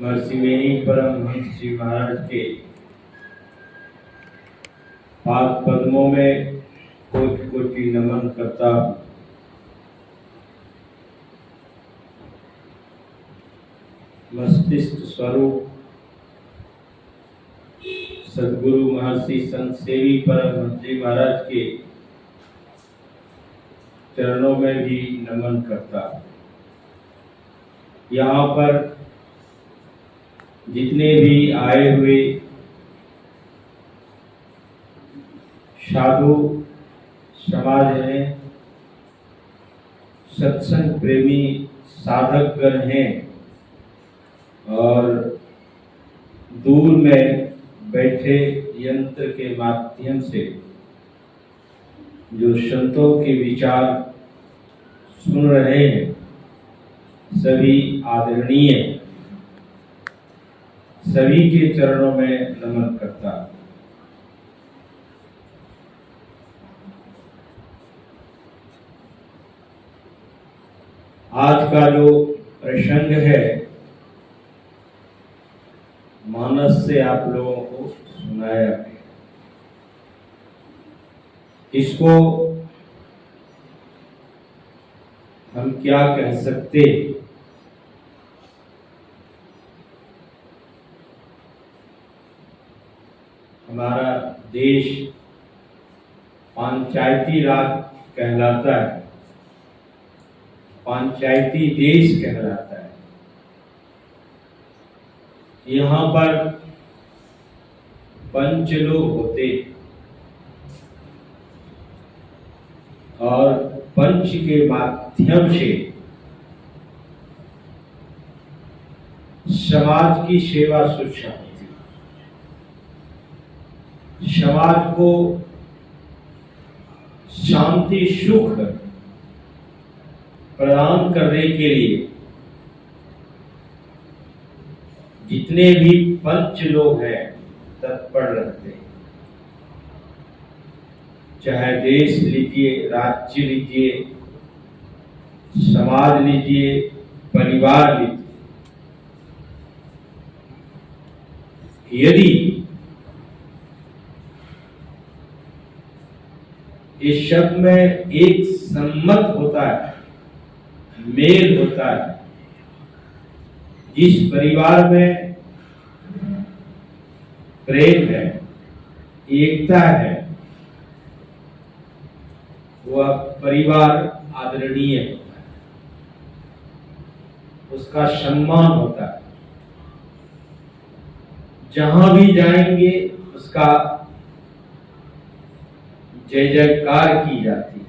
महर्षि मेरी परमहंस जी महाराज के पाद पद्मों में कोटि कोटि नमन करता हूँ। मस्तिष्क स्वरूप सद्गुरु महर्षि संत सेवी परमहंस जी महाराज के चरणों में भी नमन करता हूँ। यहाँ पर जितने भी आए हुए साधु समाज हैं, सत्संग प्रेमी साधक गण हैं और दूर में बैठे यंत्र के माध्यम से जो संतों के विचार सुन रहे हैं, सभी आदरणीय, सभी के चरणों में नमन करता हूं। आज का जो प्रसंग है, मानस से आप लोगों को सुनाया है। इसको हम क्या कह सकते? हमारा देश पंचायती राज कहलाता है, पंचायती देश कहलाता है। यहाँ पर पंच लोग होते और पंच के माध्यम से समाज की सेवा शुश्रूषा होती है। समाज को शांति सुख प्रदान करने के लिए जितने भी पंच लोग हैं तत्पर रहते हैं। चाहे देश लीजिए, राज्य लीजिए, समाज लीजिए, परिवार लीजिए, यदि इस शब्द में एक सम्मत होता है, मेल होता है, जिस परिवार में प्रेम है, एकता है, वह परिवार आदरणीय होता है, उसका सम्मान होता है। जहां भी जाएंगे उसका जय जयकार की जाती है।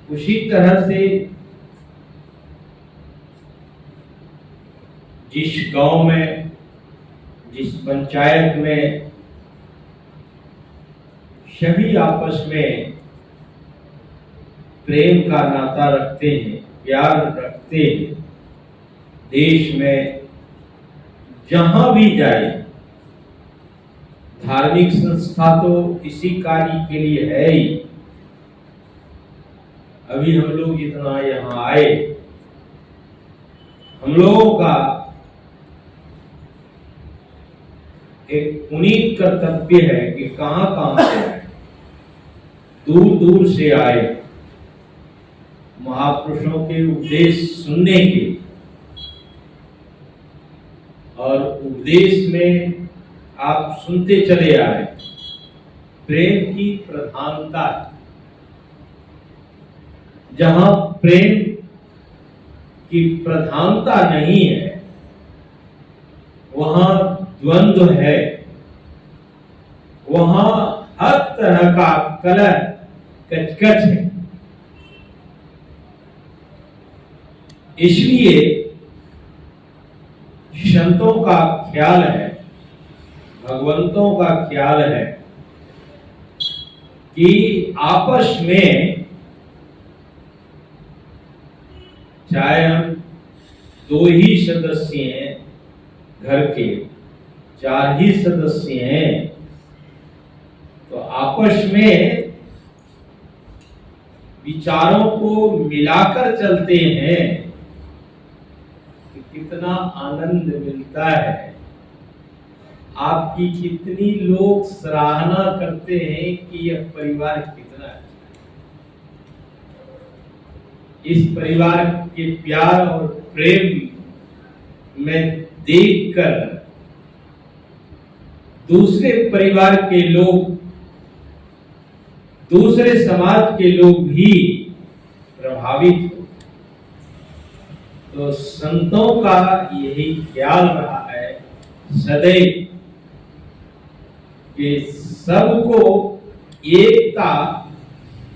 उसी तरह से जिस गांव में, जिस पंचायत में सभी आपस में प्रेम का नाता रखते हैं, प्यार रखते हैं, देश में जहां भी जाए, धार्मिक संस्था तो इसी कार्य के लिए है ही। अभी हम लोग इतना यहाँ आए, हम लोगों का एक पुनीत कर्तव्य है कि कहां कहां से आए, दूर दूर से आए, महापुरुषों के उपदेश सुनने के, और उपदेश में आप सुनते चले आए। प्रेम की प्रधानता, जहां प्रेम की प्रधानता नहीं है, वहां द्वंद्व है, वहां हर तरह का कलह कचकच है। इसलिए संतों का ख्याल है, भगवंतों का ख्याल है कि आपस में, चाहे हम दो ही सदस्य हैं घर के, चार ही सदस्य हैं, तो आपस में विचारों को मिलाकर चलते हैं कितना आनंद मिलता है, आपकी कितनी लोग सराहना करते हैं कि यह परिवार कितना अच्छा है। इस परिवार के प्यार और प्रेम में देखकर दूसरे परिवार के लोग, दूसरे समाज के लोग भी प्रभावित हो। तो संतों का यही ख्याल रहा है सदैव कि सबको एकता,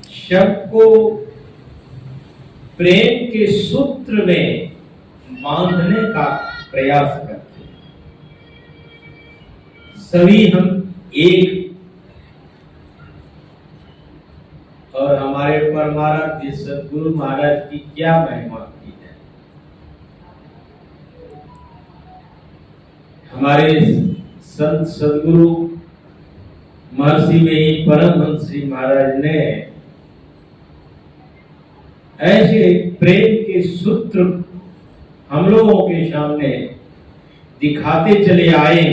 सबको प्रेम के सूत्र में बांधने का प्रयास करते हैं। सभी हम एक, और हमारे परमाराध्य सद्गुरु महाराज की क्या महिमा की है। हमारे संत सद्गुरु महर्षि में ही परमहंस श्री महाराज ने ऐसे प्रेम के सूत्र हम लोगों के सामने दिखाते चले आए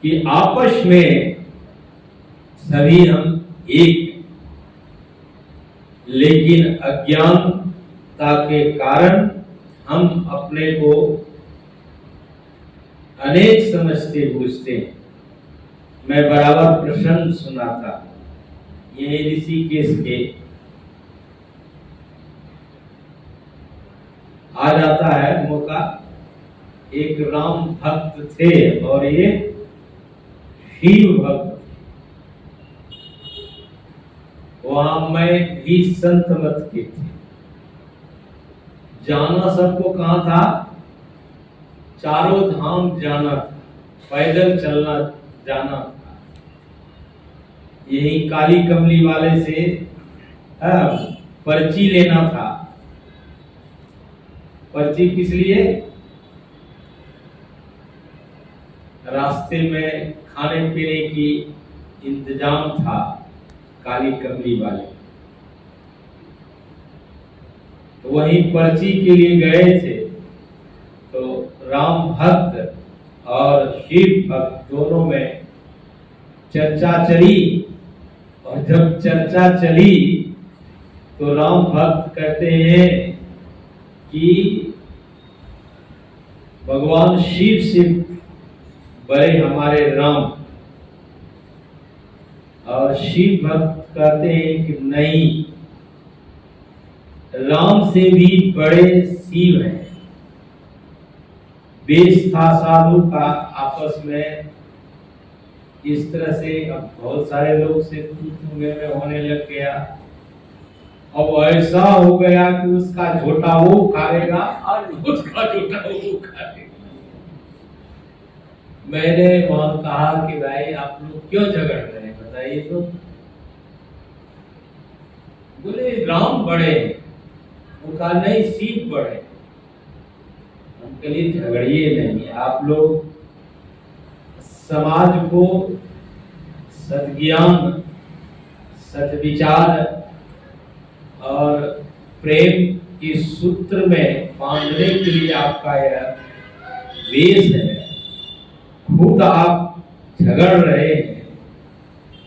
कि आपस में सभी हम एक, लेकिन अज्ञानता के कारण हम अपने को अनेक समझते बूझते हैं। मैं बराबर प्रसंग सुनाता, ये ऋषिकेश के आ जाता है मौका। एक राम भक्त थे और ये शिव भक्त। वहां मैं भी संत मत के थे। जाना सबको कहां था? चारों धाम जाना था, पैदल चलना जाना था। यही काली कमली वाले से पर्ची लेना था। पर्ची किस लिए? रास्ते में खाने पीने की इंतजाम था काली कमली वाले। तो वहीं पर्ची के लिए गए थे। तो राम भक्त और शिव भक्त दोनों में चर्चा चली, और जब चर्चा चली तो राम भक्त कहते हैं कि भगवान शिव से बड़े हमारे राम, और शिव भक्त कहते हैं कि नहीं, राम से भी बड़े शिव हैं। बेस था साधु का आपस में इस तरह से। अब बहुत सारे लोग से तू में होने लग गया। अब ऐसा हो गया कि उसका झोटा वो खाएगा और उसका झोटा वो खाएगा। मैंने वहां कहा कि भाई आप लोग क्यों झगड़ रहे हैं, बताइए तो। बोले राम बड़े, वो कहा नहीं शिव बड़े। उनके लिए झगड़िए नहीं, आप लोग समाज को सद्ज्ञान, सद्विचार और प्रेम के सूत्र में बांधने के लिए आपका यह वेश है। खुद आप झगड़ रहे हैं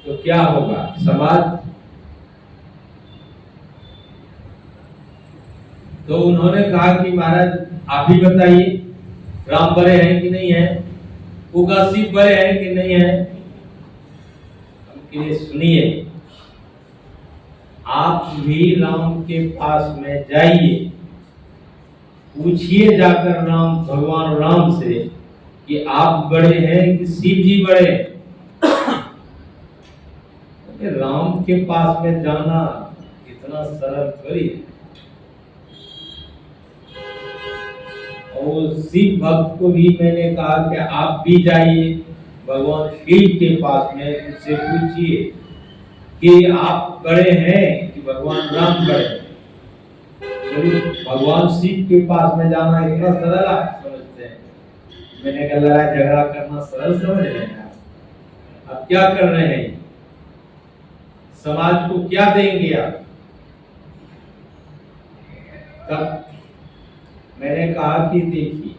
तो क्या होगा समाज? तो उन्होंने कहा कि महाराज आप ही बताइए, राम बड़े हैं कि नहीं है, उगा शिव बड़े हैं कि नहीं है? उनके सुनिए, आप भी राम के पास में जाइए, पूछिए जाकर राम, भगवान राम से कि आप बड़े हैं कि शिव जी बड़े हैं? राम के पास में जाना इतना सरल थोड़ी है। और शिव भक्त को भी मैंने कहा कि आप भी जाइए भगवान शिव के पास में, उनसे पूछिए कि आप बड़े हैं कि भगवान राम बड़े हैं। भगवान शिव के पास में जाना इतना सरल आप समझते हैं? मैंने कहा लड़ाई झगड़ा करना सरल समझ रहे हैं आप? अब क्या कर रहे हैं? समाज को क्या देंगे आप? तब मैंने कहा कि देखिए,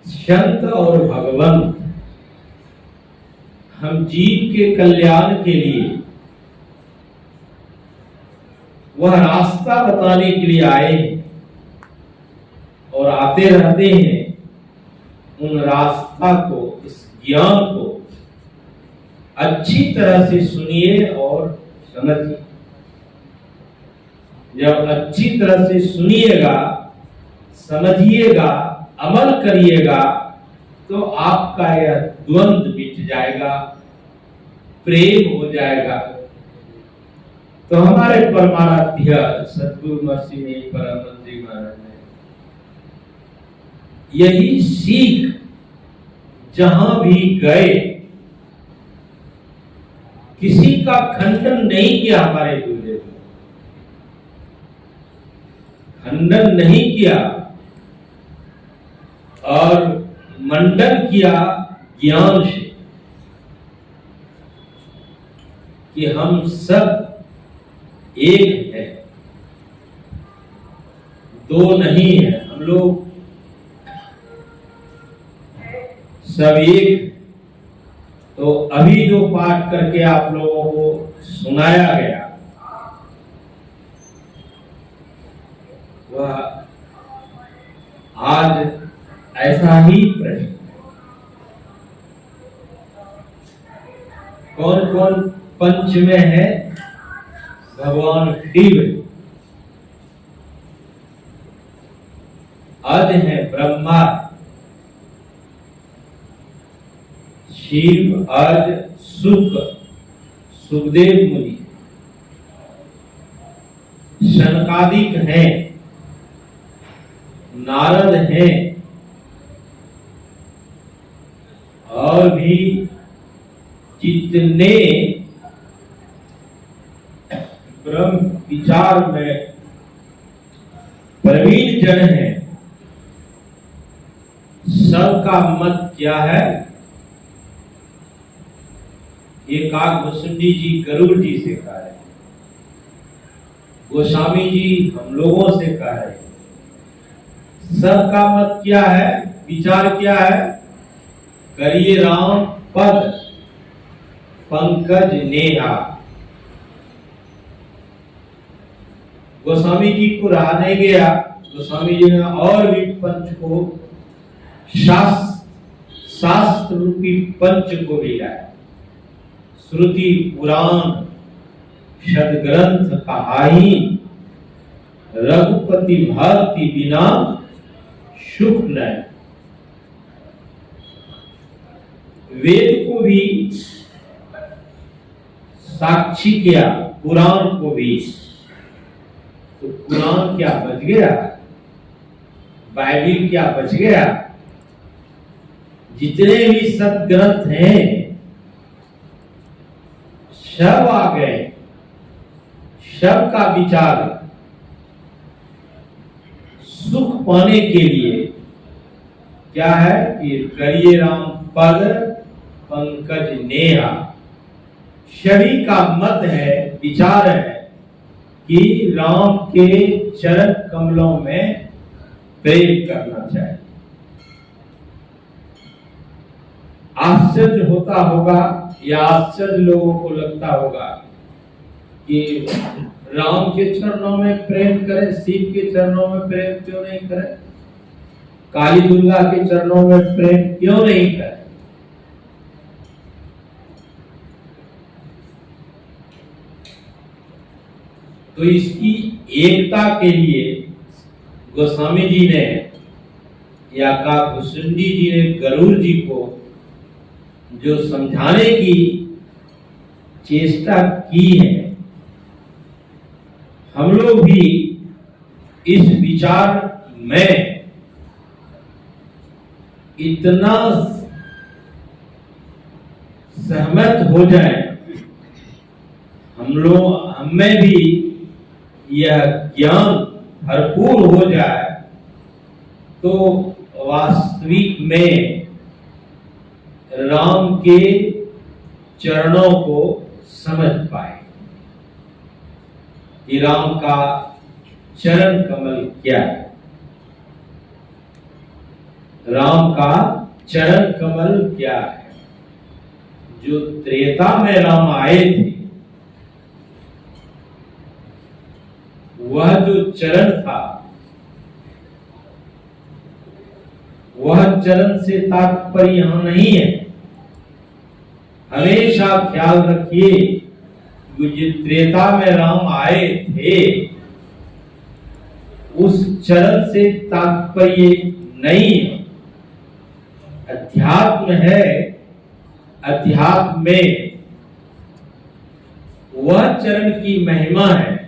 संत और भगवंत हम जीव के कल्याण के लिए वह रास्ता बताने के लिए आए और आते रहते हैं। उन रास्ता को, इस ज्ञान को अच्छी तरह से सुनिए और समझिए। जब अच्छी तरह से सुनिएगा, समझिएगा, अमल करिएगा, तो आपका यह द्वंद्व मिट जाएगा, प्रेम हो जाएगा। तो हमारे परमाराध्य सद्गुरु महर्षि परमानंद जी महाराज ने यही सीख जहां भी गए, किसी का खंडन नहीं किया। हमारे गुरुदेव ने खंडन नहीं किया और मंडन किया ज्ञान से कि हम सब एक है, दो नहीं है, हम लोग सब एक। तो अभी जो पाठ करके आप लोगों को सुनाया गया वह आज ऐसा ही प्रश्न। कौन कौन पंच में है? भगवान शिव, अज है ब्रह्मा, शिव, अज, सुख, सुखदेव मुनि, शनकादिक हैं, नारद हैं, और भी जितने ब्रह्म विचार में प्रवीण जन हैं, सबका मत क्या है? एक भुसुंडी जी गरुड़ जी से कह रहे, गोस्वामी जी हम लोगों से कह रहे, सबका मत क्या है? विचार क्या है? करिए राम पद पंकज नेहा। गोस्वामी जी को रहा नहीं गया, गोस्वामी जी ने और भी पंच को, शास्त्र रूपी पंच को भी लाया। श्रुति पुराण सदग्रंथ कहाई, रघुपति भक्ति बिना सुख नहीं। वेद को भी साक्षी किया, पुराण को भी। तो पुराण क्या बच गया? बाइबिल क्या बच गया? जितने भी सदग्रंथ हैं सब आ गए। सबका विचार सुख पाने के लिए क्या है कि करिए राम पद पंकज नेहा। सभी का मत है, विचार है कि राम के चरण कमलों में प्रेम करना चाहिए। आश्चर्य होता होगा या आश्चर्य लोगों को लगता होगा कि राम के चरणों में प्रेम करें, शिव के चरणों में प्रेम क्यों नहीं करें, काली दुर्गा के चरणों में प्रेम क्यों नहीं करें? तो इसकी एकता के लिए गोस्वामी जी ने या भुसुंडी जी ने गरुड़ जी को जो समझाने की चेष्टा की है, हम लोग भी इस विचार में इतना सहमत हो जाए, हमें भी यह ज्ञान भरपूर हो जाए, तो वास्तविक में राम के चरणों को समझ पाए कि राम का चरण कमल क्या है? राम का चरण कमल क्या है? जो त्रेता में राम आए थे, वह जो चरण था, वह चरण से तात्पर्य यहां नहीं है। हमेशा ख्याल रखिए, जो त्रेता में राम आए थे, उस चरण से तात्पर्य नहीं है। अध्यात्म है, अध्यात्म में वह चरण की महिमा है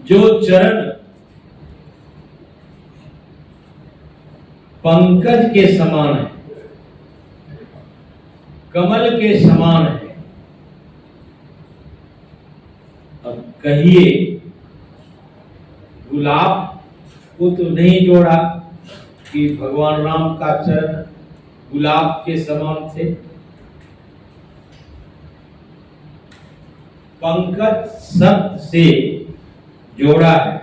जो चरण पंकज के समान है, कमल के समान है। अब कहिए, गुलाब को तो नहीं जोड़ा कि भगवान राम का चरण गुलाब के समान थे। पंकज शब्द से जोड़ा है,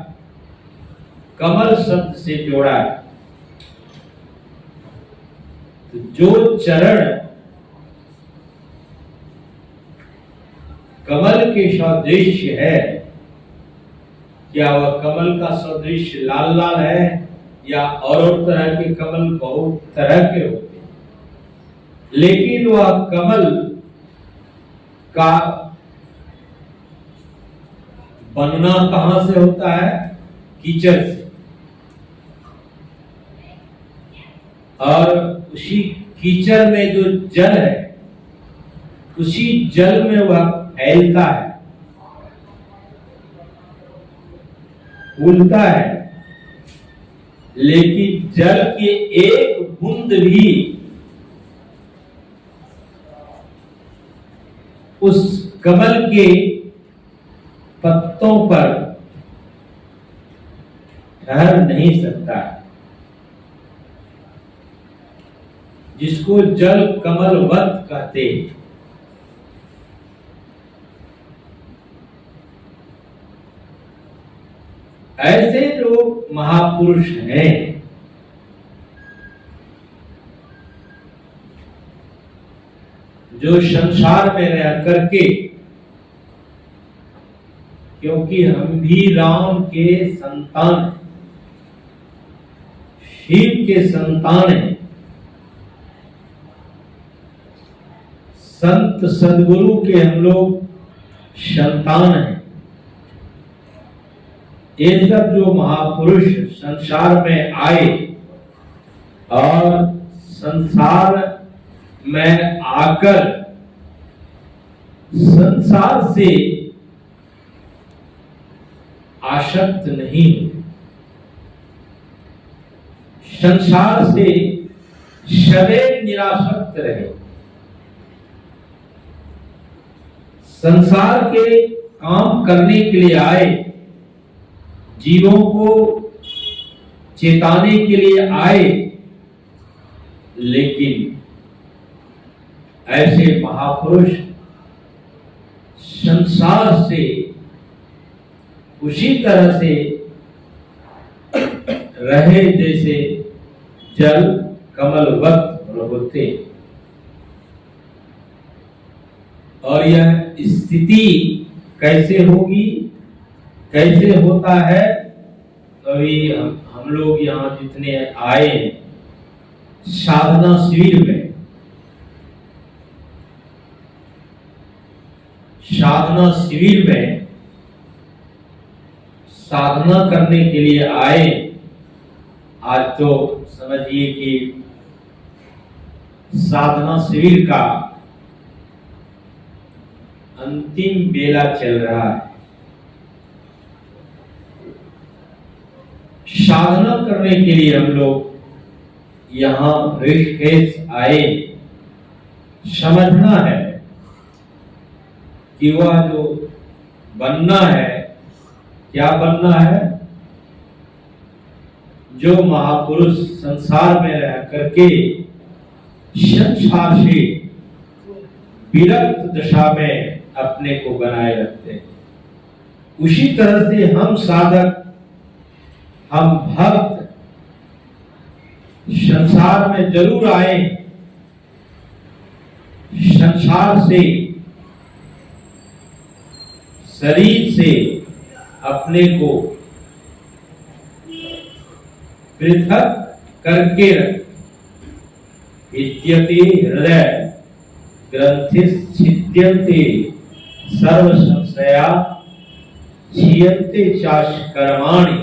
कमल शब्द से जोड़ा है। तो जो चरण कमल के सदृश है, क्या वह कमल का सदृश लाल लाल है, या और तरह के कमल बहुत तरह के होते हैं, लेकिन वह कमल का बनना कहां से होता है? कीचड़ से। और उसी कीचड़ में जो जल है, उसी जल में वह फैलता है, फूलता है। लेकिन जल के एक बूंद भी उस कमल के पत्तों पर ठहर नहीं सकता है, जिसको जल कमलवत कहते हैं। ऐसे जो महापुरुष हैं, जो संसार में रह करके, क्योंकि हम भी राम के संतान, शिव के संतान हैं, संत सदगुरु के हम लोग संतान हैं। ये सब जो महापुरुष संसार में आए और संसार में आकर संसार से आसक्त नहीं हुए, संसार से सदैव निरासक्त रहे, संसार के काम करने के लिए आए, जीवों को चेताने के लिए आए। लेकिन ऐसे महापुरुष संसार से उसी तरह से रहे जैसे जल कमलवत होते। और यह स्थिति कैसे होगी, कैसे होता है? अभी हम लोग यहाँ जितने आए साधना शिविर में, साधना शिविर में साधना करने के लिए आए। आज तो समझिए कि साधना शिविर का अंतिम बेला चल रहा है। साधना करने के लिए हम लोग यहाँ ऋषिकेश आए। समझना है कि वह जो बनना है, क्या बनना है? जो महापुरुष संसार में रह करके संसार से विरक्त दशा में अपने को बनाए रखते हैं, उसी तरह से हम साधक, हम भक्त संसार में जरूर आए, संसार से, शरीर से अपने को पृथक करके रख। विद्यते हृदय ग्रंथिश्छिद्यन्ते सर्व संशया क्षीयन्ते चाश कर्माणि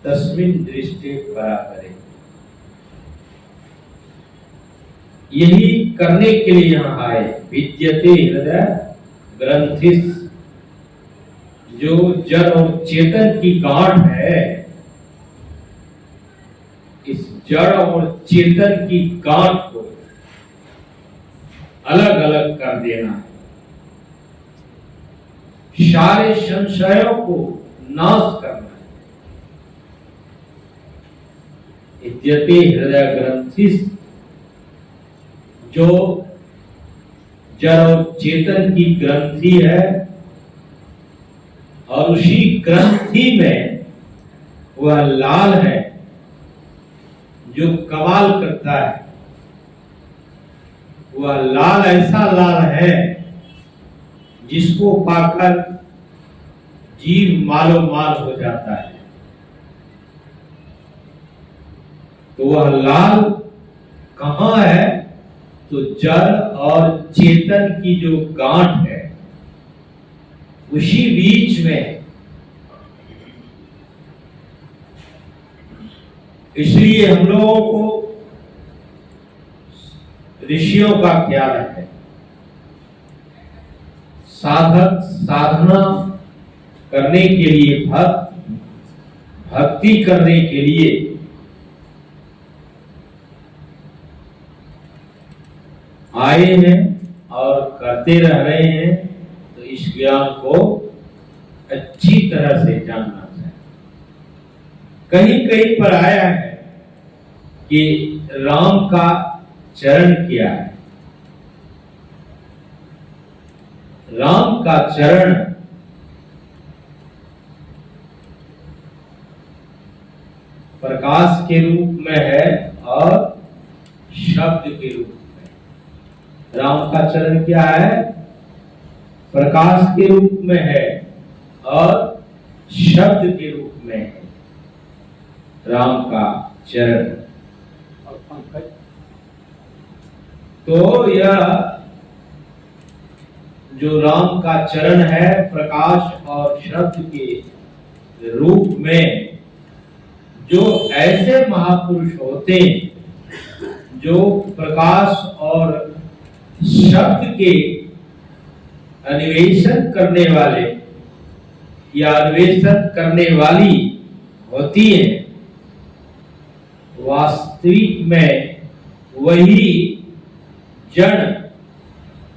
तस्मिन् दृष्टे परापरे। यही करने के लिए यहाँ आए। विद्यते हृदय ग्रंथिस, जो जड़ और चेतन की गांठ है, इस जड़ और चेतन की गांठ को अलग अलग कर देना है, सारे संशयों को नाश करना है। विद्यते हृदय ग्रंथिस, जो जड़ और चेतन की ग्रंथि है, और उसी ग्रंथि में वह लाल है जो कमाल करता है। वह लाल ऐसा लाल है जिसको पाकर जीव मालो माल हो जाता है। तो वह लाल कहाँ है? तो जड़ और चेतन की जो गांठ है, उसी बीच में। इसलिए हम लोगों को ऋषियों का ख्याल है। साधक साधना करने के लिए, भक्ति करने के लिए आए हैं और करते रह रहे हैं। तो इस ज्ञान को अच्छी तरह से जानना चाहिए। कहीं कहीं पर आया है कि राम का चरण क्या है। राम का चरण प्रकाश के रूप में है और शब्द के रूप में। राम का चरण क्या है? प्रकाश के रूप में है और शब्द के रूप में है। राम का चरण। तो यह जो राम का चरण है, प्रकाश और शब्द के रूप में, जो ऐसे महापुरुष होते हैं जो प्रकाश और शब्द के अन्वेषण करने वाले या अन्वेषण करने वाली होती है, वास्तविक में वही जड़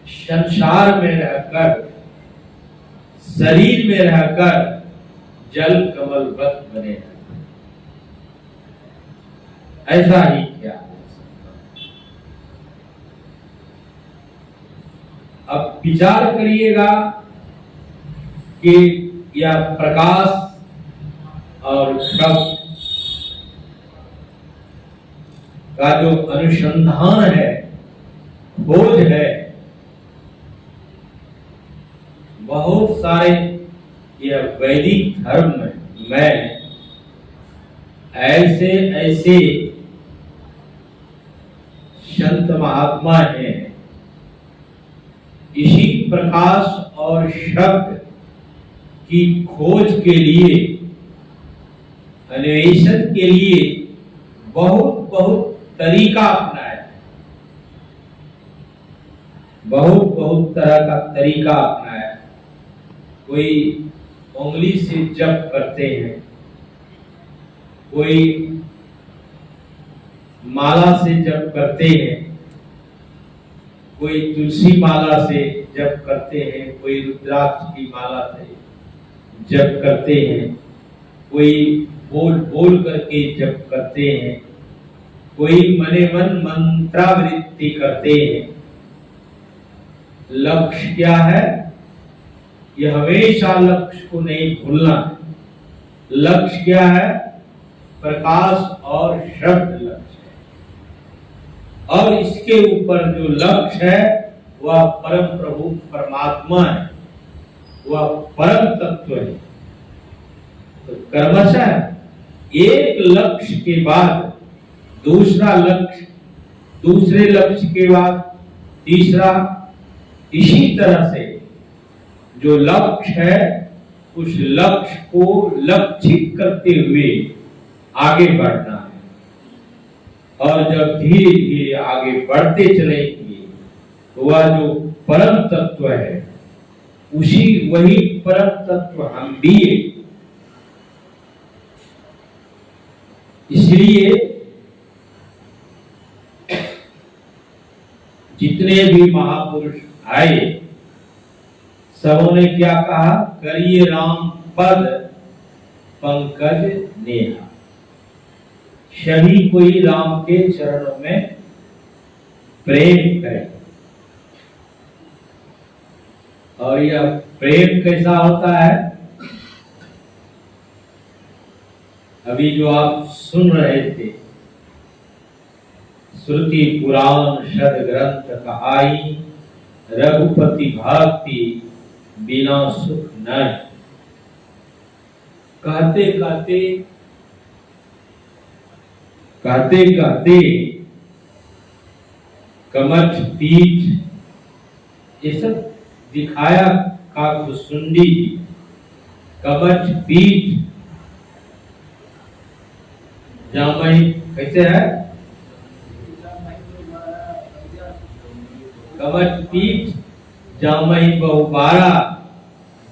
संसार में रहकर, शरीर में रहकर जल कमलवत बने हैं। ऐसा ही क्या। अब विचार करिएगा कि यह प्रकाश और शब्द का जो अनुसंधान है, खोज है, बहुत सारे यह वैदिक धर्म में ऐसे ऐसे संत महात्मा हैं, इसी प्रकाश और शब्द की खोज के लिए, अन्वेषण के लिए बहुत बहुत तरीका अपनाया, बहुत तरह का तरीका अपनाया। कोई उंगली से जप करते हैं, कोई माला से जप करते हैं, कोई तुलसी माला से जप करते हैं, कोई रुद्राक्ष की माला से जप करते हैं, कोई बोल बोल करके जप करते हैं, कोई मने मन मंत्रावृत्ति करते हैं। लक्ष्य क्या है? ये हमेशा लक्ष्य को नहीं भूलना है। लक्ष्य क्या है? प्रकाश और शब्द लक्ष्य है, और इसके ऊपर जो लक्ष्य है वह परम प्रभु परमात्मा है, वह परम तत्व है। तो क्रमशः एक लक्ष्य के बाद दूसरा लक्ष्य, दूसरे लक्ष्य के बाद तीसरा, इसी तरह से जो लक्ष्य है उस लक्ष्य को लक्षित करते हुए आगे बढ़ना है। और जब धीरे धीरे आगे बढ़ते चलेंगे तो वह जो परम तत्व है वही परम तत्व हम भी है। इसलिए जितने भी महापुरुष आए सबों ने क्या कहा? करिए राम पद पंकज नेहा। सभी कोई राम के चरणों में प्रेम करे। और यह प्रेम कैसा होता है? अभी जो आप सुन रहे थे, श्रुति पुराण सद ग्रंथ कहाई, रघुपति भक्ति बिना सुख नहीं। कहते कहते कमठ पीठ ये सब दिखाया काकुसुंडी जी। कमठ पीठ जामई कैसे है? कमठ पीठ जामई बहुबारा,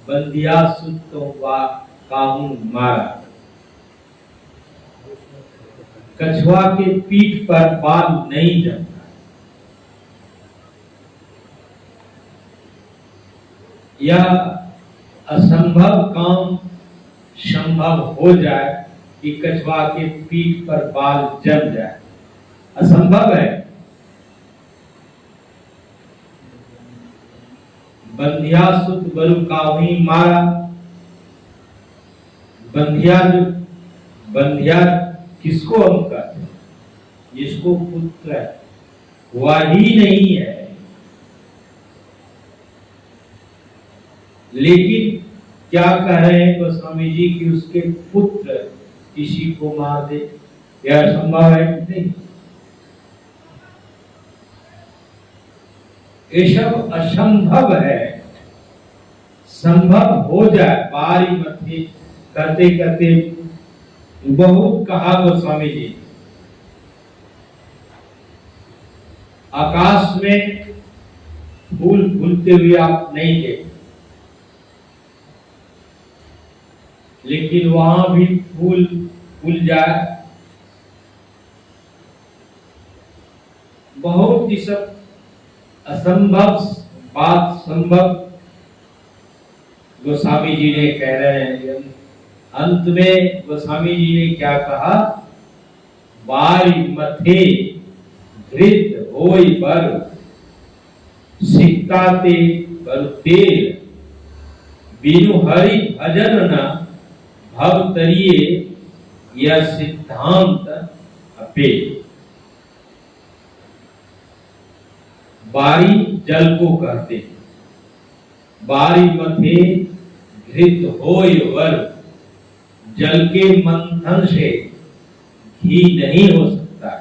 बंदिया सुतो काहू मारा। कछुआ के पीठ पर बाल नहीं जमता। यह असंभव काम संभव हो जाए कि कछुआ के पीठ पर बाल जम जाए, असंभव है। बंधिया सुत बरु काहुई मारा। बंधिया किसको हम कहते हैं? जिसको पुत्र हुआ ही नहीं है, लेकिन क्या कह रहे हैं गोस्वामी जी कि उसके पुत्र किसी को मार दे? यह संभव है कि नहीं? ये सब असंभव है। संभव हो जाए बारी मध्य करते करते बहुत कहा गोस्वामी जी। आकाश में फूल फूलते हुए आप नहीं देखते, लेकिन वहां भी फूल फूल जाए। बहुत ही सब असंभव बात संभव गोस्वामी जी ने कह रहे हैं। अंत में गोस्वामी जी ने क्या कहा? बारी मथे धृत होई बर, सिक्ताते बर तेल, बिनु हरि भजन न भव तरिए, यह सिद्धांत अपे। बारी जल को कहते हैं। बारी मथे घृत होय वर, जल के मंथन से घी नहीं हो सकता,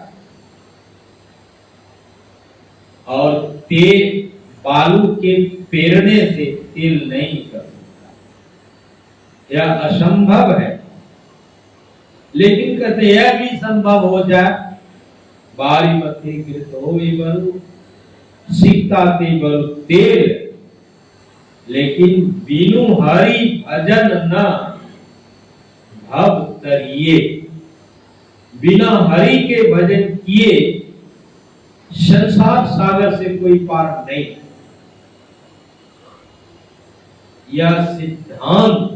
और तेल बालू के पेरने से तेल नहीं निकल सकता। यह असंभव है। लेकिन कहते यह भी संभव हो जाए। बारी मथे घृत होय वर, सिक्ताते बर तेल, लेकिन बिनु हरि भजन न भव तरिए। बिना हरि के भजन किए संसार सागर से कोई पार नहीं। यह सिद्धांत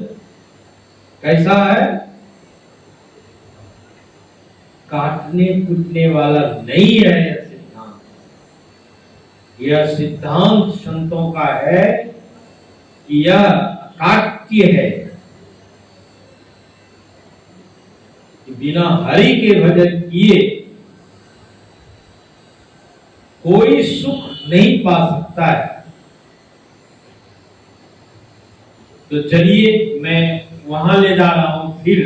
कैसा है? काटने कूटने वाला नहीं है। यह सिद्धांत संतों का है कि यह काट्य है कि बिना हरि के भजन किए कोई सुख नहीं पा सकता है। तो चलिए मैं वहां ले जा रहा हूं फिर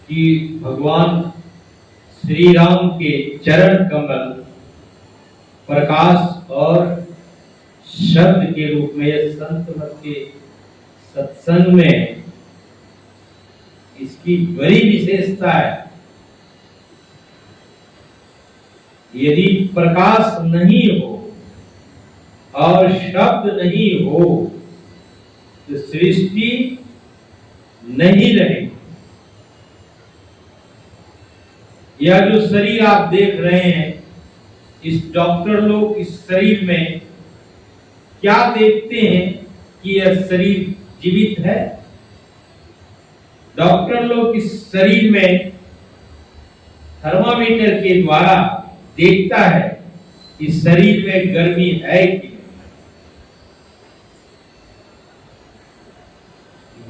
कि भगवान श्री राम के चरण कमल प्रकाश और शब्द के रूप में संत मत के सत्संग में इसकी बड़ी विशेषता है। यदि प्रकाश नहीं हो और शब्द नहीं हो तो सृष्टि नहीं रहेगी। यह जो शरीर आप देख रहे हैं, इस डॉक्टर लोग इस शरीर में क्या देखते हैं कि यह शरीर जीवित है? डॉक्टर लोग इस शरीर में थर्मामीटर के द्वारा देखता है कि शरीर में गर्मी है कि नहीं।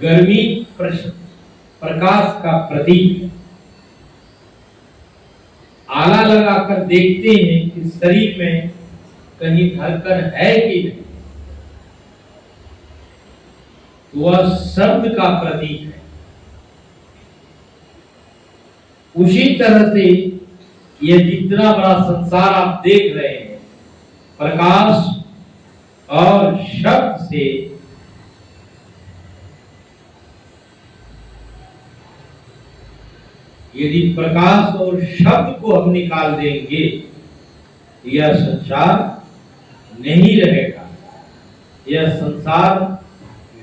गर्मी प्रकाश का प्रतीक है। आला लगाकर देखते हैं कि शरीर में कहीं धड़कन है कि नहीं, तो वह शब्द का प्रतीक है। उसी तरह से यह जितना बड़ा संसार आप देख रहे हैं, प्रकाश और शब्द से यदि प्रकाश और शब्द को हम निकाल देंगे, यह संसार नहीं रहेगा, यह संसार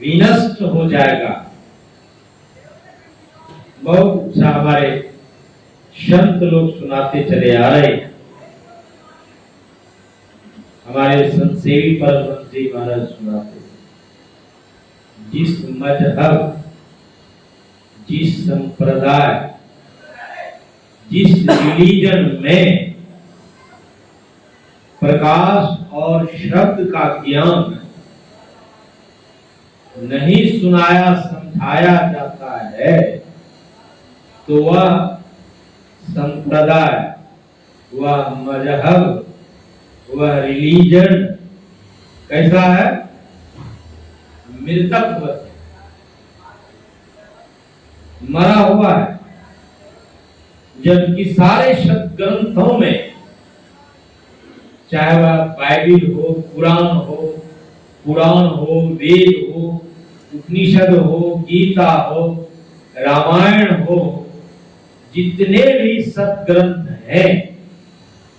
विनष्ट हो जाएगा। बहुत सा हमारे संत लोग सुनाते चले आ रहे हैं। हमारे संत सेवी परमहंस जी महाराज सुनाते, जिस मजहब, जिस संप्रदाय, जिस रिलीजन में प्रकाश और शब्द का ज्ञान नहीं सुनाया समझाया जाता है, तो वह संप्रदाय, वह मजहब, वह रिलीजन कैसा है? मृतक, मरा हुआ है। जबकि सारे शब्द ग्रंथों में, चाहे वह बाइबिल हो, पुराण हो, वेद हो, उपनिषद हो, गीता हो, रामायण हो, जितने भी सदग्रंथ हैं,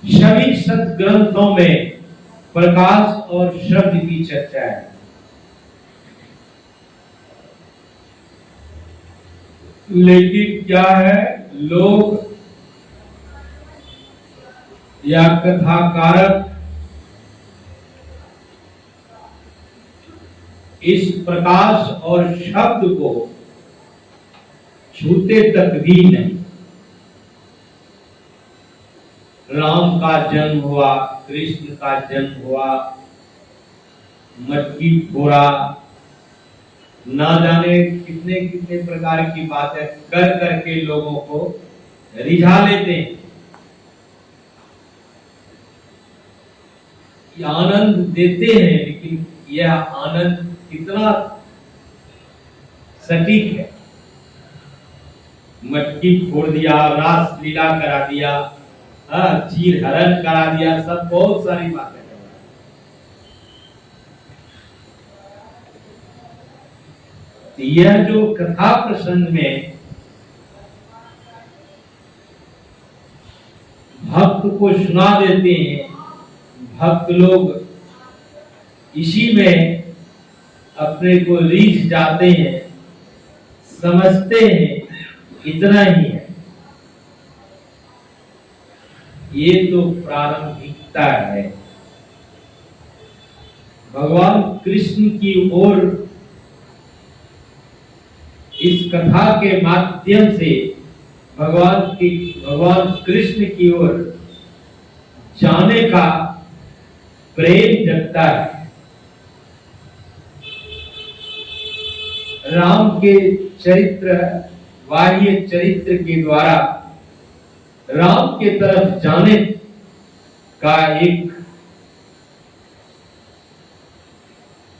सभी सदग्रंथों में प्रकाश और शब्द की चर्चा है। लेकिन क्या है, लोग या कथाकारक इस प्रकाश और शब्द को छूते तक भी नहीं। राम का जन्म हुआ, कृष्ण का जन्म हुआ, मटकी फोड़ा, ना जाने कितने कितने प्रकार की बातें कर करके लोगों को रिझा लेते हैं। आनंद देते हैं, लेकिन यह आनंद कितना सटीक है? मटकी फोड़ दिया, रास लीला करा दिया, चीर हरण करा दिया, सब बहुत सारी बातें कर रहा है। यह जो कथा प्रसंग में भक्त को सुना देते हैं, भक्त लोग इसी में अपने को रीझ जाते हैं, समझते हैं, इतना ही है। ये तो प्रारंभिकता है। भगवान कृष्ण की ओर इस कथा के माध्यम से भगवान कृष्ण की ओर जाने का प्रेम जगता है। राम के चरित्र, बाह्य चरित्र के द्वारा राम के तरफ जाने का एक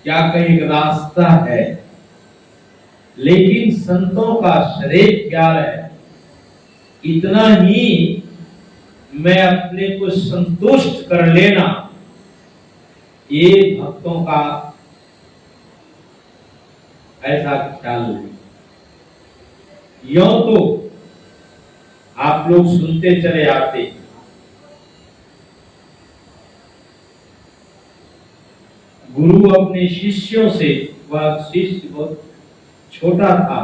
क्या कहें रास्ता है, लेकिन संतों का श्रेष्ठ प्यार है। इतना ही मैं अपने को संतुष्ट कर लेना, ये भक्तों का ऐसा ख्याल नहीं। यों तो आप लोग सुनते चले आते, गुरु अपने शिष्यों से, वह शिष्य बहुत छोटा था,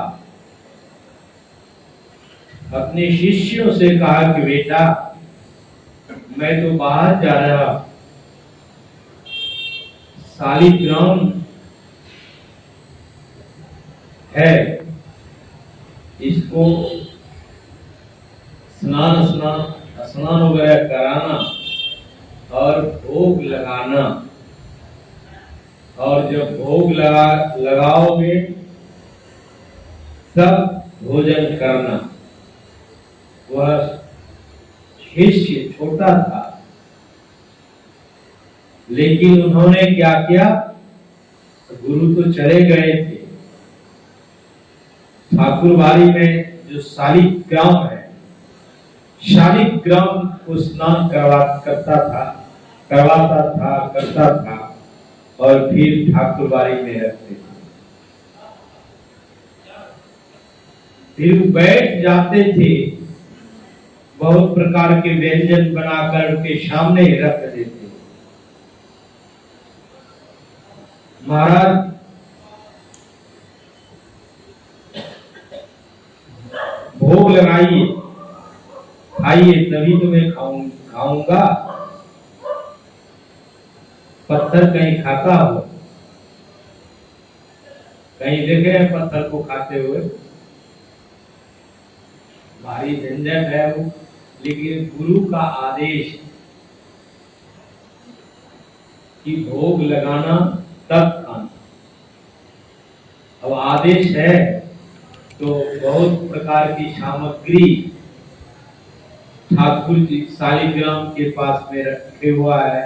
अपने शिष्यों से कहा कि बेटा मैं तो बाहर जा रहा, शालिग्राम है, इसको स्नान वगैरह कराना और भोग लगाना, और जब भोग लगाओगे तब भोजन करना। वह शिष्य छोटा था, लेकिन उन्होंने क्या किया, गुरु तो चले गए थे, ठाकुरबाड़ी में जो शालिग्राम है, शालिग्राम को स्नान करता था और फिर ठाकुरबाड़ी में रखते थे। फिर बैठ जाते थे, बहुत प्रकार के व्यंजन बनाकर उनके सामने रख देते। महाराज भोग लगाइए, खाइए, तभी तो मैं खाऊंगा। पत्थर कहीं खाता हो, कहीं देखे हैं पत्थर को खाते हुए? भारी झंझट है वो, लेकिन गुरु का आदेश कि भोग लगाना तब खाना। अब आदेश है तो बहुत प्रकार की सामग्री ठाकुर जी शालिग्राम के पास में रखे हुआ है।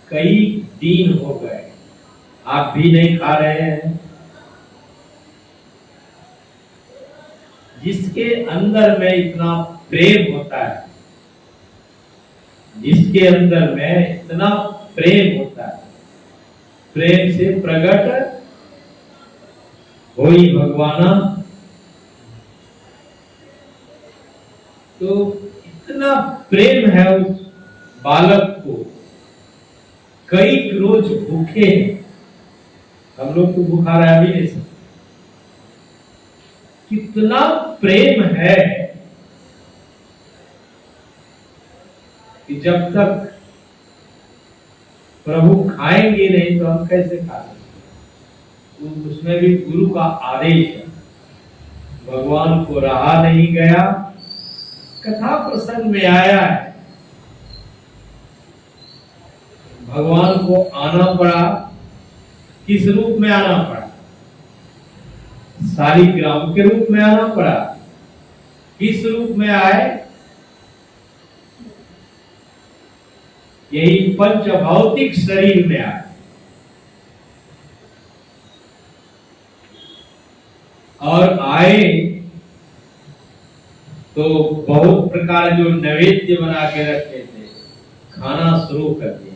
कई दिन हो गए, आप भी नहीं खा रहे हैं। जिसके अंदर में इतना प्रेम होता है, जिसके अंदर में इतना प्रेम होता है, प्रेम से प्रकट होई भगवाना, तो इतना प्रेम है उस बालक को। कई रोज भूखे हैं, हम लोग तो भूखा रह भी नहीं सकते। कितना प्रेम है कि जब तक प्रभु खाएंगे नहीं तो हम कैसे खा सकते? तो उसमें भी गुरु का आदेश है। भगवान को रहा नहीं गया, कथा प्रसंग में आया है, भगवान को आना पड़ा। किस रूप में आना पड़ा? शालिग्राम के रूप में आना पड़ा। किस रूप में आए? यही पंच भौतिक शरीर में आए। और आए तो बहुत प्रकार जो नैवेद्य बना के रखे थे, खाना शुरू कर दिया।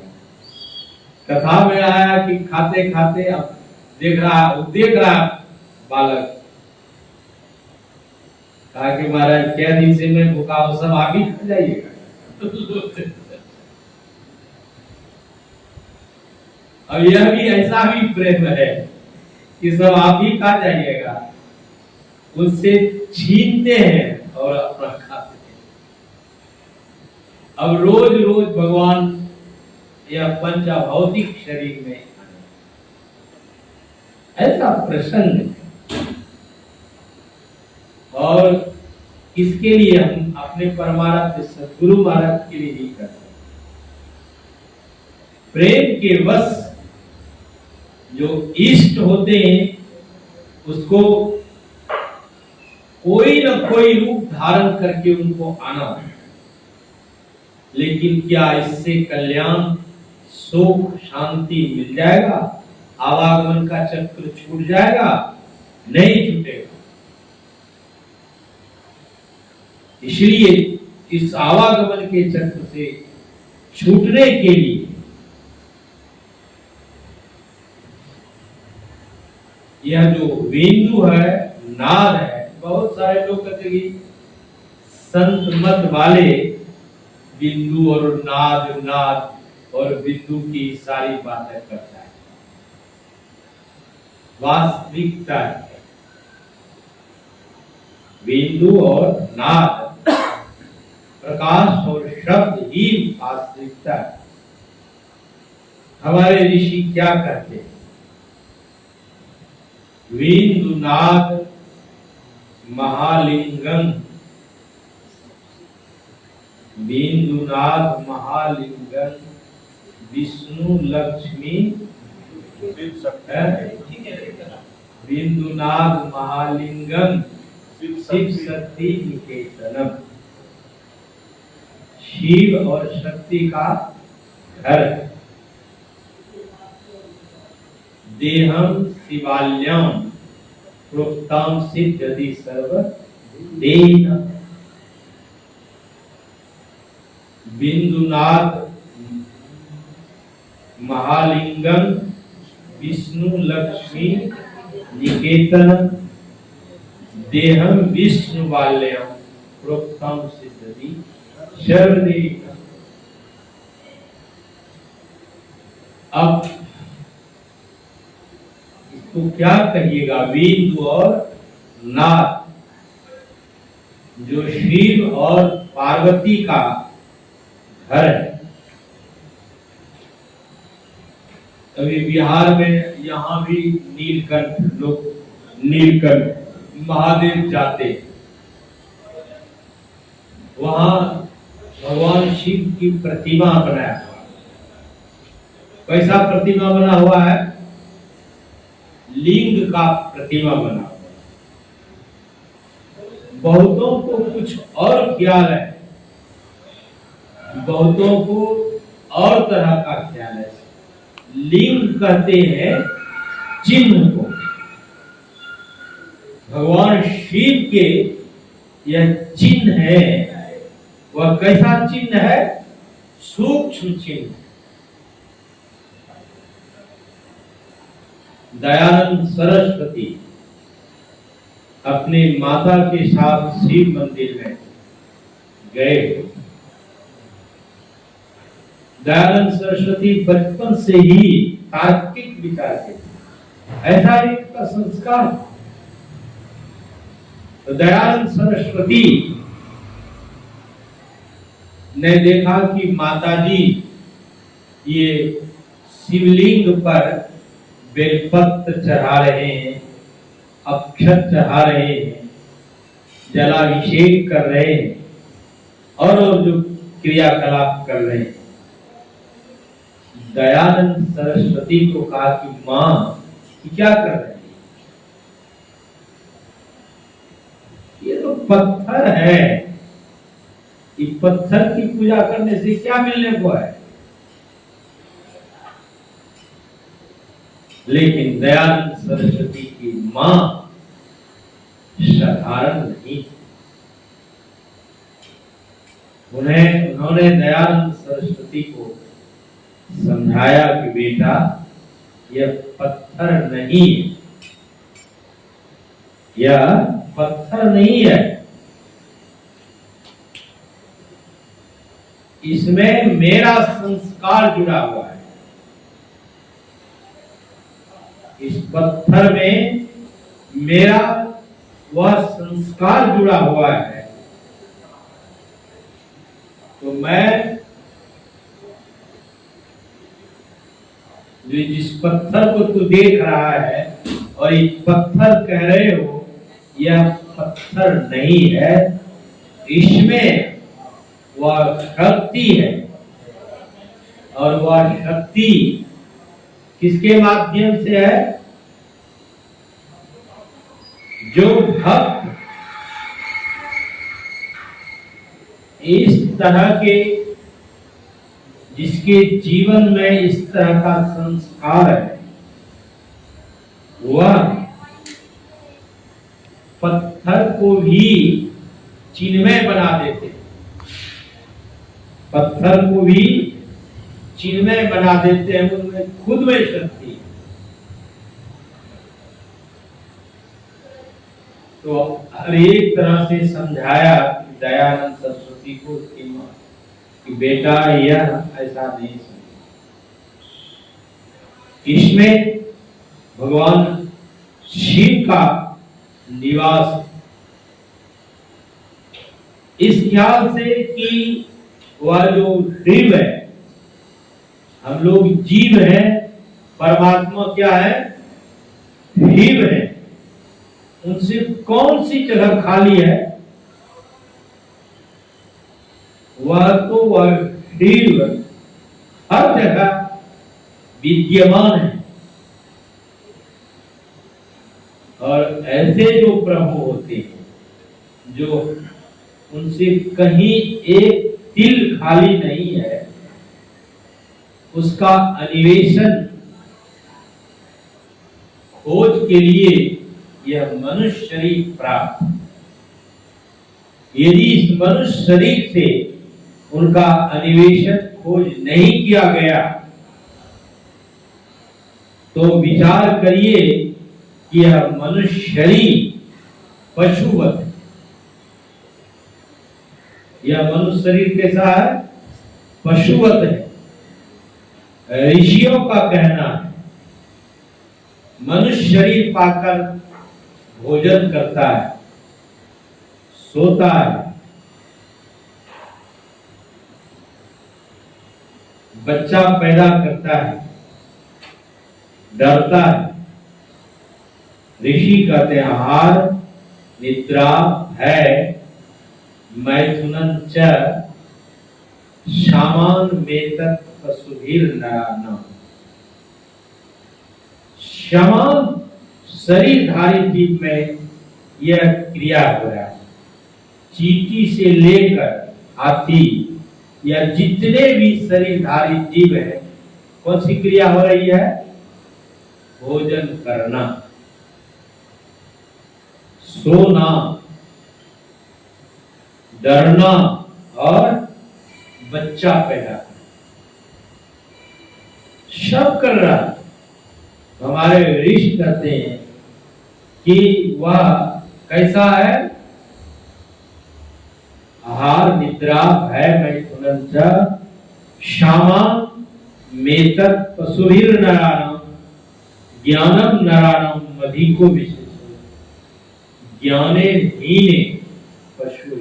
कथा में आया कि खाते खाते अब देख रहा बालक, कहा कि महाराज क्या दिन से मैं भूखा हूं, सब आप ही खा जाइएगा। अब यह भी ऐसा भी प्रेम है कि सब आप ही खा जाइएगा। उससे छीनते हैं और अपना खाते हैं। अब रोज रोज भगवान यह पंचा भौतिक शरीर में ऐसा प्रसन्न है। और इसके लिए हम अपने परमाराध्य सद्गुरु महाराज के लिए ही करते हैं। प्रेम के वश जो इष्ट होते हैं उसको कोई न कोई रूप धारण करके उनको आना है। लेकिन क्या इससे कल्याण, सुख, शांति मिल जाएगा? आवागमन का चक्र छूट जाएगा? नहीं छूटेगा। इसलिए इस आवागमन के चक्र से छूटने के लिए यह जो बिंदु है, नाद है, बहुत सारे लोग कहते हैं कि संत मत वाले बिंदु और नाद और बिंदु की सारी बातें करता है। वास्तविकता है बिंदु और नाद, प्रकाश और शब्द ही वास्तविकता है। हमारे ऋषि क्या कहते हैं? बिंदु नाद महालिंगम, बिंदुनाथ महालिंगम विष्णु लक्ष्मी बिंदुनाथ महालिंगम शिव शक्ति निकेतनम। शिव और शक्ति का घर। देहम शिवाल्यम प्रोक्तम सिद्धति सर्व देना। बिंदुनाथ महालिंगम विष्णु लक्ष्मी निकेतन देहम विष्णु बाल्यम प्रोक्तम सिद्धि सर्वदेव। अब इसको क्या कहिएगा? बिंदु और नाद जो शिव और पार्वती का घर है। अभी बिहार में यहाँ भी नीलकंठ, लोग नीलकंठ महादेव जाते, वहां भगवान शिव की प्रतिमा बनाया हुआ। कैसा प्रतिमा बना हुआ है? लिंग का प्रतिमा बना हुआ। बहुतों को कुछ और ख्याल है, बहुतों को और तरह का ख्याल है। लिंग कहते हैं चिन्ह को। भगवान शिव के यह चिन्ह है। वह कैसा चिन्ह है? सूक्ष्म चिन्ह। दयानंद सरस्वती अपने माता के साथ शिव मंदिर में गए। दयानंद सरस्वती बचपन से ही तार्किक विचार के, ऐसा एक का संस्कार। तो दयानंद सरस्वती ने देखा कि माताजी ये शिवलिंग पर बेलपत्र चढ़ा रहे हैं, अक्षत चढ़ा रहे हैं, जलाभिषेक कर रहे हैं और जो क्रियाकलाप कर रहे हैं। दयानंद सरस्वती को कहा कि माँ क्या कर रहे हैं? ये तो पत्थर है, ये पत्थर की पूजा करने से क्या मिलने को है? लेकिन दयानंद सरस्वती की माँ साधारण नहीं। उन्होंने दयानंद सरस्वती को समझाया कि बेटा यह पत्थर नहीं है, यह पत्थर नहीं है, इसमें मेरा संस्कार जुड़ा हुआ है। इस पत्थर में मेरा वह संस्कार जुड़ा हुआ है। तो मैं जो जिस पत्थर को तू देख रहा है और ये पत्थर कह रहे हो, यह पत्थर नहीं है, इसमें वह शक्ति है। और वह शक्ति किसके माध्यम से है? जो भक्त इस तरह के, जिसके जीवन में इस तरह का संस्कार है, वह पत्थर को भी चिन्मय बना देते, पत्थर को भी चिन्मय बना देते हैं। उनमें खुद में शक्ति है। तो हर एक तरह से समझाया दयानंद सरस्वती को उसकी मां कि बेटा यह ऐसा नहीं समझ, इसमें भगवान शिव का निवास, इस ख्याल से कि वह जो शिव है, हम लोग जीव हैं, परमात्मा क्या है, शिव है, उनसे कौन सी जगह खाली है, वह तो वह शिव हर जगह विद्यमान है। और ऐसे जो प्रभु होते हैं, जो उनसे कहीं एक तिल खाली नहीं है, उसका अन्वेषण खोज के लिए यह मनुष्य शरीर प्राप्त। यदि इस मनुष्य शरीर से उनका अन्वेषण खोज नहीं किया गया तो विचार करिए कि यह मनुष्य शरीर पशुवत है। यह मनुष्य शरीर कैसा है, पशुवत है। ऋषियों का कहना है मनुष्य शरीर पाकर भोजन करता है, सोता है, बच्चा पैदा करता है, डरता है। ऋषि कहते हैं आहार, निद्रा, भय, मैथुनन च शामान मेतत् पशुभिर नरानाम। समान शरीरधारी जीव में यह क्रिया हो रहा है। चींटी से लेकर हाथी या जितने भी शरीरधारी जीव है, कौन सी क्रिया हो रही है, भोजन करना, सोना, डरना और बच्चा पैदा करना, सब कर रहा है। हमारे ऋषि कहते हैं कि वह कैसा है, आहार, निद्रा, भय, मैथुनन च शामान मेतत् पशुभिर नराणाम ज्ञानम नराणाम मधिको विशेषो ज्ञाने हीने पशु।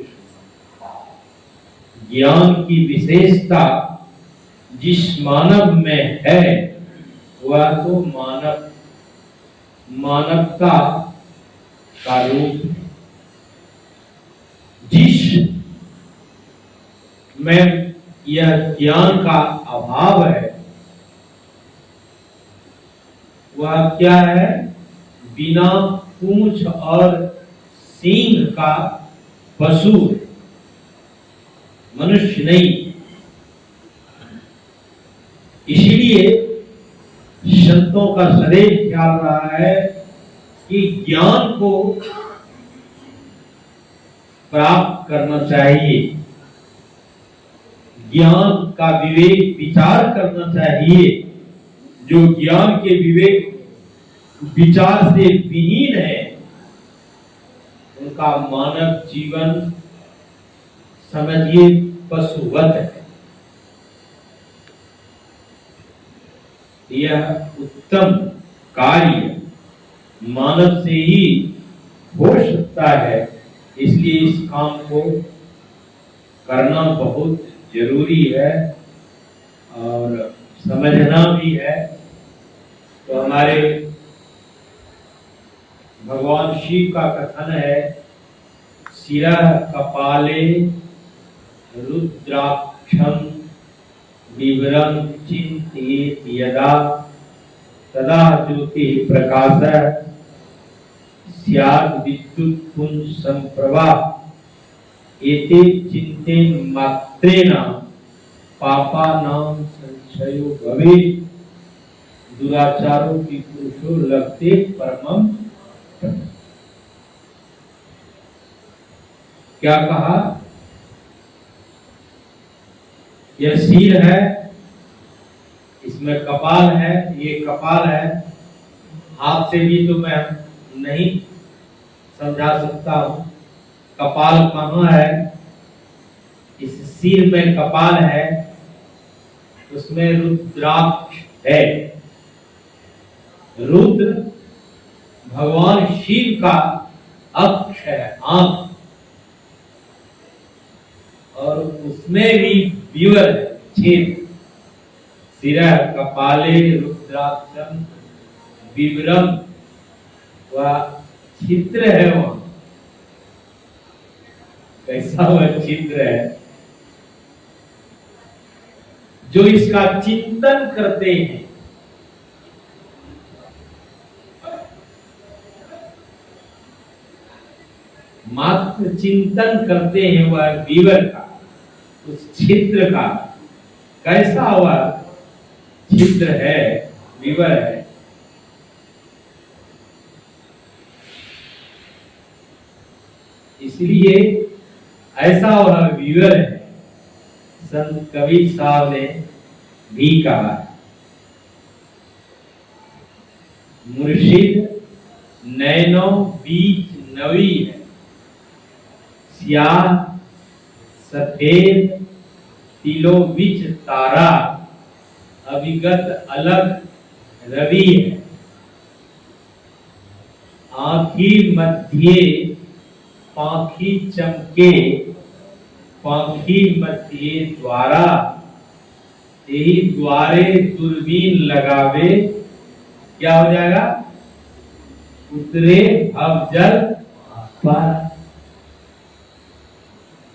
ज्ञान की विशेषता जिस मानव में है वह तो मानवता का रूप है। जिस में यह ज्ञान का अभाव है वह क्या है, बिना पूंछ और सींग का पशु, मनुष्य नहीं। इसीलिए संतों का सदैव ख्याल रहा है कि ज्ञान को प्राप्त करना चाहिए, ज्ञान का विवेक विचार करना चाहिए। जो ज्ञान के विवेक विचार से विहीन है उनका मानव जीवन समझिए पशुवत है। यह उत्तम कार्य मानव से ही हो सकता है, इसलिए इस काम को करना बहुत जरूरी है और समझना भी है। तो हमारे भगवान शिव का कथन है, शिरः कपाले रुद्राक्षं विवरं चिन्तयेत् यदा तदा ज्योतिः प्रकाशः स्यात् विद्युत् पुंज संप्रभा एते चिंते मात्रेण पापानां संशयो भवेत्। दुराचारों की पुरुषो लगते परमम। क्या कहा? यह सिर है, इसमें कपाल है, ये कपाल है। हाथ से भी तो मैं नहीं समझा सकता हूं कपाल कहाँ है। इस सिर में कपाल है, उसमें रुद्राक्ष है। रुद्र भगवान शिव का अक्ष है, आंख, और उसमें भी विवर है, छेद। सिरः कपाले रुद्राक्षम विवरम, वह चित्र है। वहां कैसा वह चित्र है? जो इसका चिंतन करते हैं, मात्र चिंतन करते हैं वह विवर का, उस चित्र का। कैसा वह चित्र है, विवर है। इसलिए ऐसा वह विवर है। संत कबीर साहब ने भी कहा, मुर्शिद नैनो बीच नवीन, स्याह सफेद तिलो बिच तारा, अभिगत अलग रवि है। आँखी मध्य पाखी चमके, पाखी मध्य द्वारा, यही द्वारे दूरबीन लगावे, क्या हो जाएगा? उतरे भवजल पार।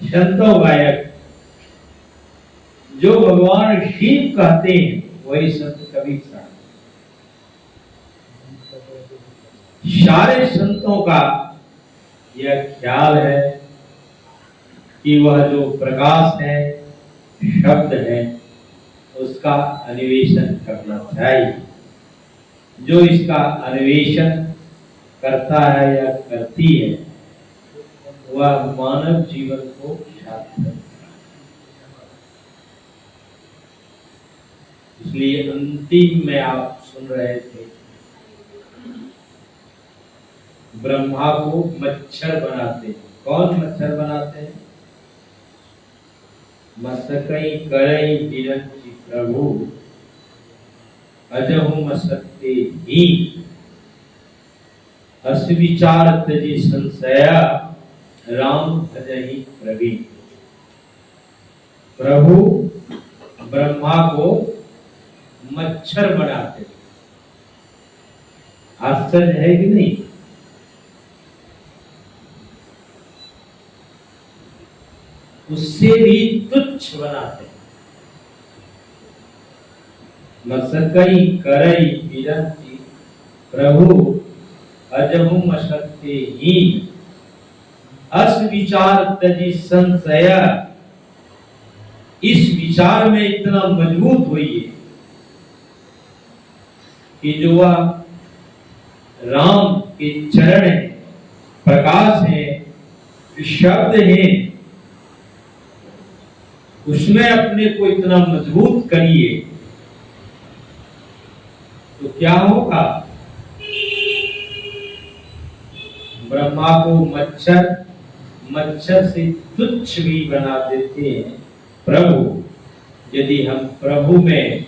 संतो गायक जो भगवान शिव कहते हैं वही संत कबीर साहब। सारे संतों का यह ख्याल है कि वह जो प्रकाश है, शब्द है, उसका अन्वेषण करना चाहिए। जो इसका अन्वेषण करता है या करती है, वह मानव जीवन को सार्थक है। इसलिए अंतिम में आप सुन रहे थे, ब्रह्मा को मच्छर बनाते हैं। कौन मच्छर बनाते हैं? मसकई करई बिरंची प्रभु, अजहु मसकते ही, अस विचार तजी संशया, राम भजहि प्रवीण। प्रभु ब्रह्मा को मच्छर बनाते। आश्चर्य है कि नहीं? उससे भी तुच्छ बनाते। मसकई करई बिरंची प्रभु, अजहु मसकते ही, अस विचार तजी संशय। इस विचार में इतना मजबूत होइए कि जो वह राम के चरण है, प्रकाश है, शब्द है, उसमें अपने को इतना मजबूत करिए तो क्या होगा? ब्रह्मा को मच्छर, मच्छर से तुच्छ भी बना देते हैं प्रभु। यदि हम प्रभु में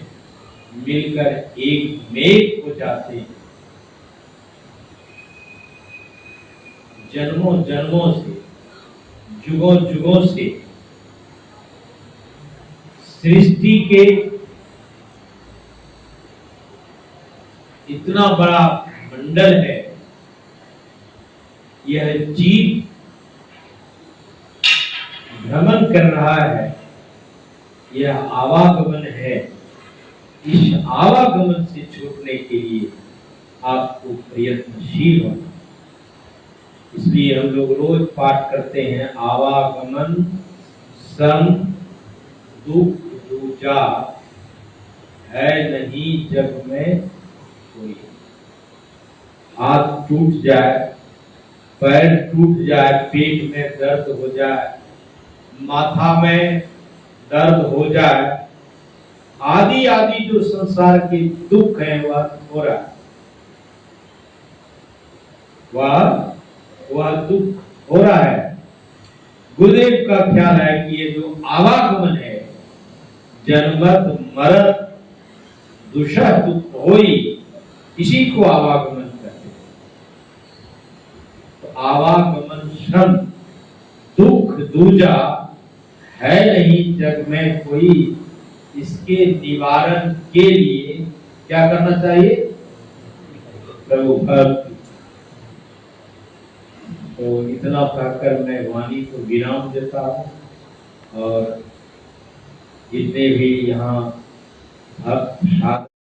मिलकर एक मेघ हो जाते हैं, जन्मों जन्मों से, जुगों जुगों से सृष्टि के इतना बड़ा मंडल है, यह जीव भ्रमण कर रहा है, यह आवागमन है। इस आवागमन से छूटने के लिए आपको प्रयत्नशील होना। इसलिए हम लोग रोज पाठ करते हैं, आवागमन सम दुख दूजा, है नहीं जग में कोई। हाथ टूट जाए, पैर टूट जाए, पेट में दर्द हो जाए, माथा में दर्द हो जाए, आदि आदि जो संसार के दुख है वह हो रहा है, वह दुख हो रहा है। गुरुदेव का ख्याल है कि ये जो आवागमन है, जन्मत मरत दुषह दुख होई, इसी को आवागमन कहते हैं। तो आवागमन श्रम दुख दूजा, है नहीं जग में कोई। इसके निवारण के लिए क्या करना चाहिए? प्रभु भक्ति। तो इतना कहकर मैं वाणी को विराम देता हूँ और जितने भी यहाँ भक्त